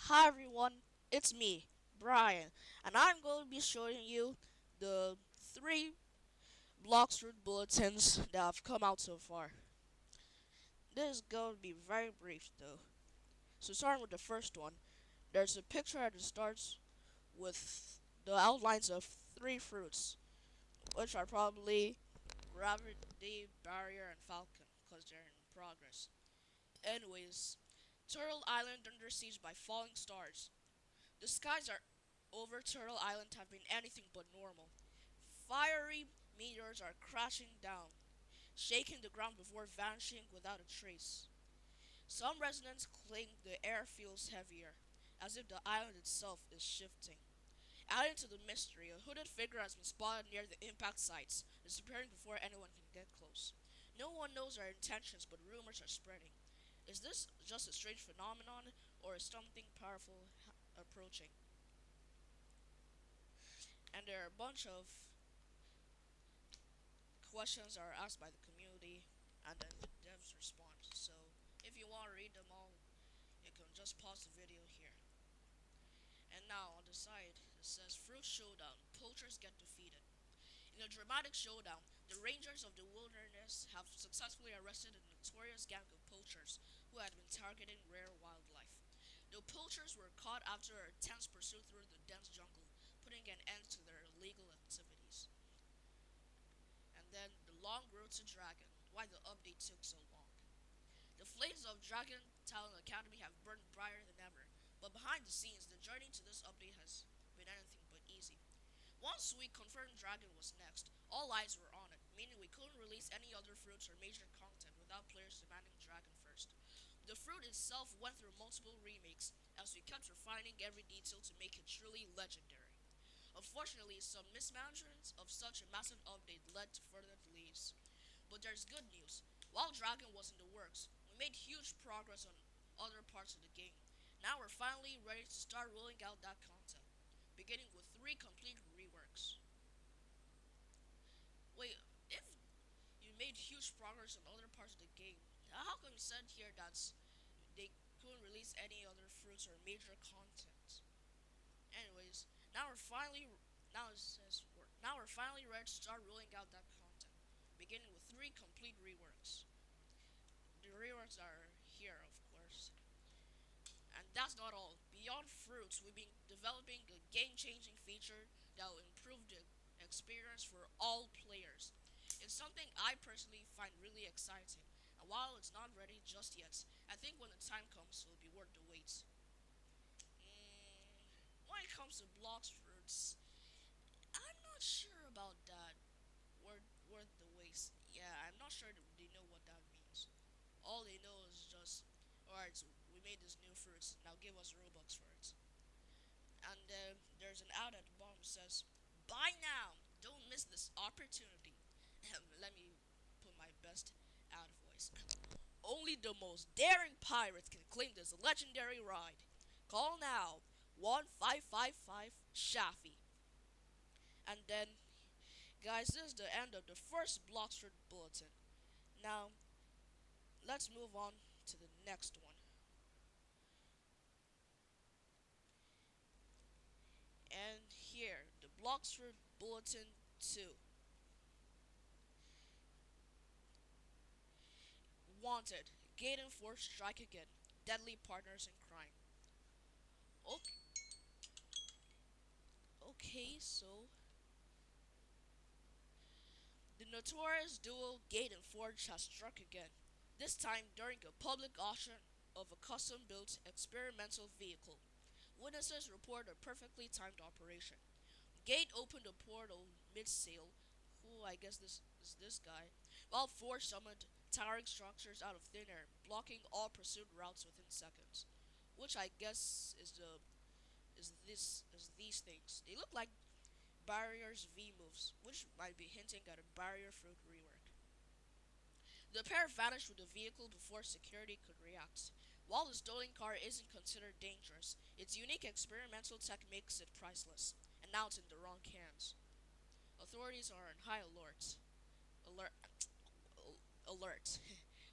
Hi everyone, it's me, Brian, and I'm going to be showing you the three Blox Bulletins that have come out so far. This is going to be very brief though. So starting with the first one, there's a picture that starts with the outlines of three fruits, which are probably Gravity, Barrier, and Falcon, because they're in progress. Anyways, Turtle Island under siege by falling stars. The skies are over Turtle Island have been anything but normal. Fiery meteors are crashing down, shaking the ground before vanishing without a trace. Some residents claim the air feels heavier, as if the island itself is shifting. Adding to the mystery, a hooded figure has been spotted near the impact sites, disappearing before anyone can get close. No one knows their intentions, but rumors are spreading. Is this just a strange phenomenon, or is something powerful approaching? And there are a bunch of questions are asked by the community, and then the devs respond. So if you want to read them all, you can just pause the video here. And now on the side, it says Fruit Showdown, poachers get defeated. In a dramatic showdown, the rangers of the wilderness have successfully arrested a notorious gang of poachers who had been targeting rare wildlife. The poachers were caught after a tense pursuit through the dense jungle, putting an end to their illegal activities. And then the long road to Dragon, why the update took so long. The flames of Dragon Talent Academy have burned brighter than ever, but behind the scenes, the journey to this update has been anything but easy. Once we confirmed Dragon was next, all eyes were on it, meaning we couldn't release any other fruits or major content without players demanding Dragon first. The fruit itself went through multiple remakes, as we kept refining every detail to make it truly legendary. Unfortunately, some mismanagement of such a massive update led to further delays. But there's good news. While Dragon was in the works, we made huge progress on other parts of the game. Now we're finally ready to start rolling out that content, beginning with 3 complete reworks. Wait, if you made huge progress on other parts of the game, how come you said here that they couldn't release any other fruits or major content? Anyways, now it says now we're finally ready to start rolling out that content, beginning with 3 complete reworks. The reworks are here, of course. And that's not all. Beyond fruits, we've been developing a game-changing feature that will improve the experience for all players. It's something I personally find really exciting, and while it's not ready just yet, I think when the time comes, it'll be worth the wait. When it comes to blocks fruits, I'm not sure about that. Worth the waste. Yeah, I'm not sure they know what that means. All they know is just, alright, so we made this new fruits. Now give us Robux for it. And there's an ad at the bottom that says, "Buy now! Don't miss this opportunity." Let me put my best ad voice. Only the most daring pirates can claim this legendary ride. Call now 1555 Shafi. And then, guys, this is the end of the first Blox Bulletin. Now, let's move on to the next one. And here, the Blox Bulletin 2. Wanted, Gaiden Force Strike Again. Deadly Partners in Crime. Okay, so the notorious duo Gaiden Forge has struck again. This time during a public auction of a custom-built experimental vehicle. Witnesses report a perfectly timed operation. Gate opened a portal mid-sail, who I guess this is this guy, while Forge summoned towering structures out of thin air, blocking all pursuit routes within seconds. Which I guess is these things. They look like Barrier's V moves, which might be hinting at a Barrier Fruit rework. The pair vanished with the vehicle before security could react. While the stolen car isn't considered dangerous, its unique experimental tech makes it priceless, and now it's in the wrong hands. Authorities are on high alert. Alert. Alert.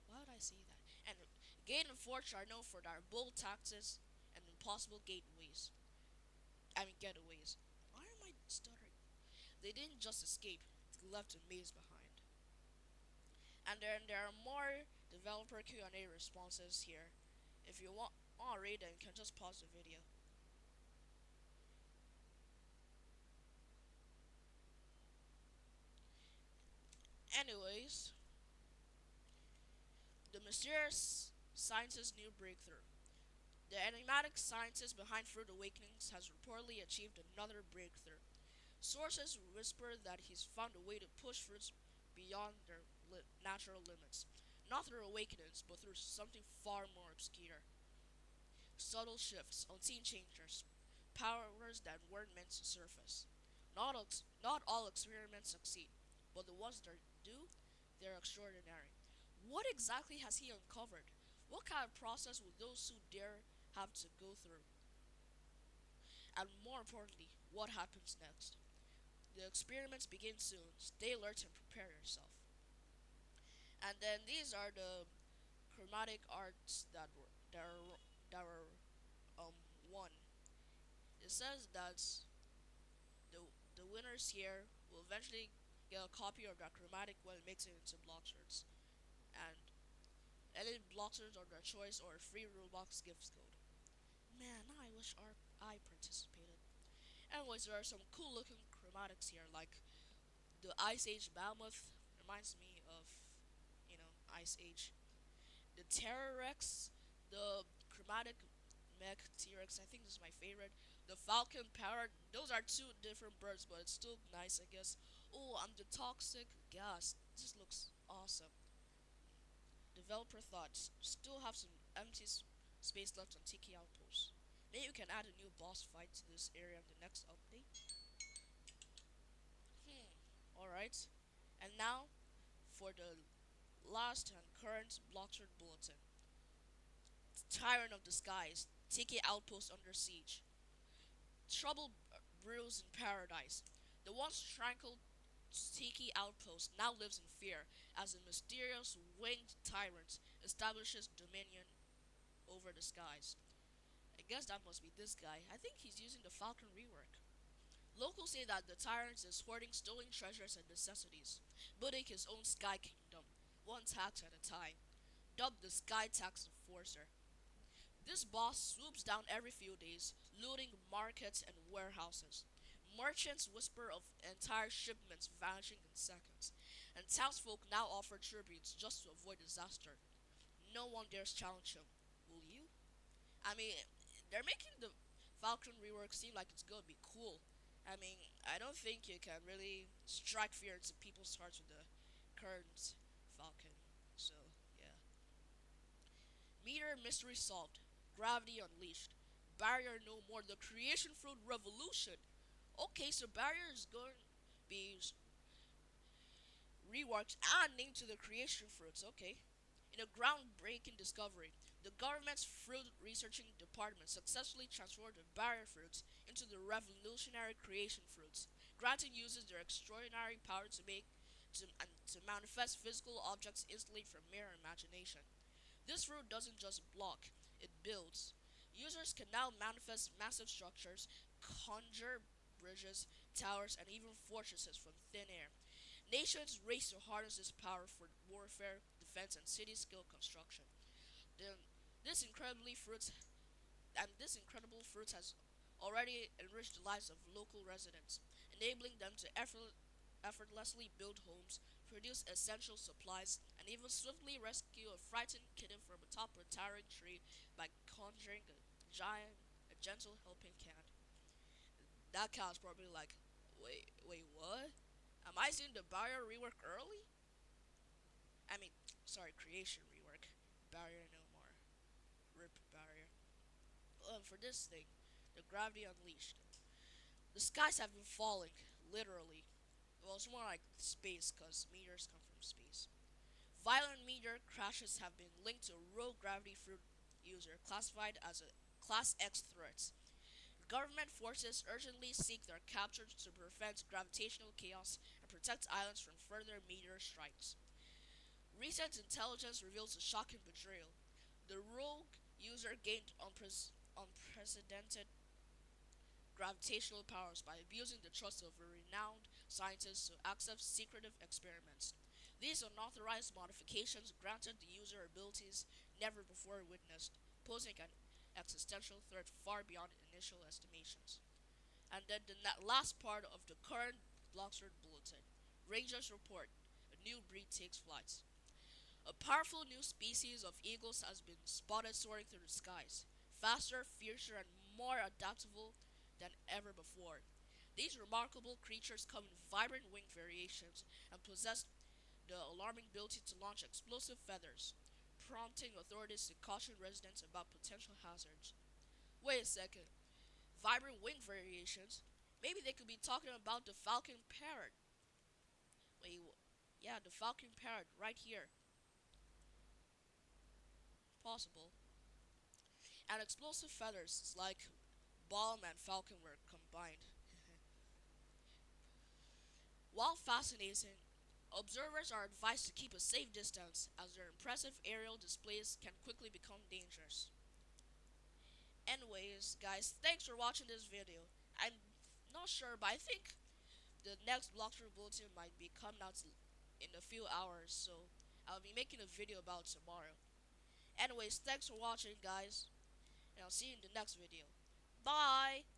Why would I say that? And Gate and Forge are known for their bold tactics and possible getaways. Why am I stuttering? They didn't just escape; they left a maze behind. And then there are more developer Q&A responses here. If you want to read them, you can just pause the video. Anyways, the mysterious scientist's new breakthrough. The enigmatic scientist behind Fruit Awakenings has reportedly achieved another breakthrough. Sources whisper that he's found a way to push fruits beyond their natural limits. Not through awakenings, but through something far more obscure. Subtle shifts, unseen changes, powers that weren't meant to surface. Not all experiments succeed, but the ones that do, they're extraordinary. What exactly has he uncovered? What kind of process will those who dare have to go through? And more importantly, what happens next? The experiments begin soon. Stay alert and prepare yourself. And then these are the chromatic arts that were won. It says that the the winners here will eventually get a copy of that chromatic when it makes it into Bloxers, and any Bloxers of their choice or a free Roblox gift code. Man, now I wish I participated. Anyways, there are some cool looking chromatics here, like the Ice Age Mammoth reminds me of, Ice Age. The Terror Rex, the chromatic mech T-Rex, I think this is my favorite. The Falcon Parrot, those are two different birds, but it's still nice, I guess. Oh, I'm the Toxic Gas. This looks awesome. Developer thoughts still have some empty space left on Tiki Outpost. Maybe you can add a new boss fight to this area in the next update. Alright. And now for the last and current Bloxburg Bulletin. Tyrant of the Skies, Tiki Outpost under siege. Trouble brews in paradise. The once tranquil Tiki Outpost now lives in fear as a mysterious winged tyrant establishes dominion over the skies. I guess that must be this guy. I think he's using the Falcon rework. Locals say that the tyrant is hoarding stolen treasures and necessities, building his own sky kingdom, one tax at a time, dubbed the Sky Tax Enforcer. This boss swoops down every few days, looting markets and warehouses. Merchants whisper of entire shipments vanishing in seconds, and townsfolk now offer tributes just to avoid disaster. No one dares challenge him. Will you? I mean, they're making the Falcon rework seem like it's gonna be cool. I mean, I don't think you can really strike fear into people's hearts with the current Falcon. So, yeah. Meteor mystery solved. Gravity unleashed. Barrier no more. The creation fruit revolution. Okay, so Barrier is going to be reworked and named to the creation fruits. Okay. In a groundbreaking discovery, the government's fruit researching department successfully transformed the barrier fruits into the revolutionary creation fruits, granting users their extraordinary power to manifest physical objects instantly from mere imagination. This fruit doesn't just block, it builds. Users can now manifest massive structures, conjure bridges, towers, and even fortresses from thin air. Nations race to harness this power for warfare, defense, and city scale construction. The, this incredibly fruits this incredible fruit has already enriched the lives of local residents, enabling them to effortlessly build homes, produce essential supplies, and even swiftly rescue a frightened kitten from atop a towering tree by conjuring a gentle helping hand. That cow's probably like, wait, what? Am I seeing the barrier rework early? I mean, sorry, creation rework. Barrier no more. Rip barrier. For this thing, the gravity unleashed. The skies have been falling, literally. Well, it's more like space, because meteors come from space. Violent meteor crashes have been linked to a rogue gravity fruit user classified as a Class X threat. Government forces urgently seek their capture to prevent gravitational chaos and protect islands from further meteor strikes. Recent intelligence reveals a shocking betrayal. The rogue user gained unprecedented gravitational powers by abusing the trust of a renowned scientist to accept secretive experiments. These unauthorized modifications granted the user abilities never before witnessed, posing an existential threat far beyond initial estimations. And then the last part of the current Blox Bulletin. Rangers report a new breed takes flights. A powerful new species of eagles has been spotted soaring through the skies, faster, fiercer, and more adaptable than ever before. These remarkable creatures come in vibrant wing variations and possess the alarming ability to launch explosive feathers, prompting authorities to caution residents about potential hazards. Wait a second, vibrant wing variations? Maybe they could be talking about the falcon parrot. Wait, yeah, the falcon parrot right here. Possible. And explosive feathers is like bomb and falcon were combined. While fascinating, observers are advised to keep a safe distance as their impressive aerial displays can quickly become dangerous. Anyways, guys, thanks for watching this video. I'm not sure, but I think the next Blox Bulletin might be coming out in a few hours, so I'll be making a video about tomorrow. Anyways, thanks for watching, guys, and I'll see you in the next video. Bye!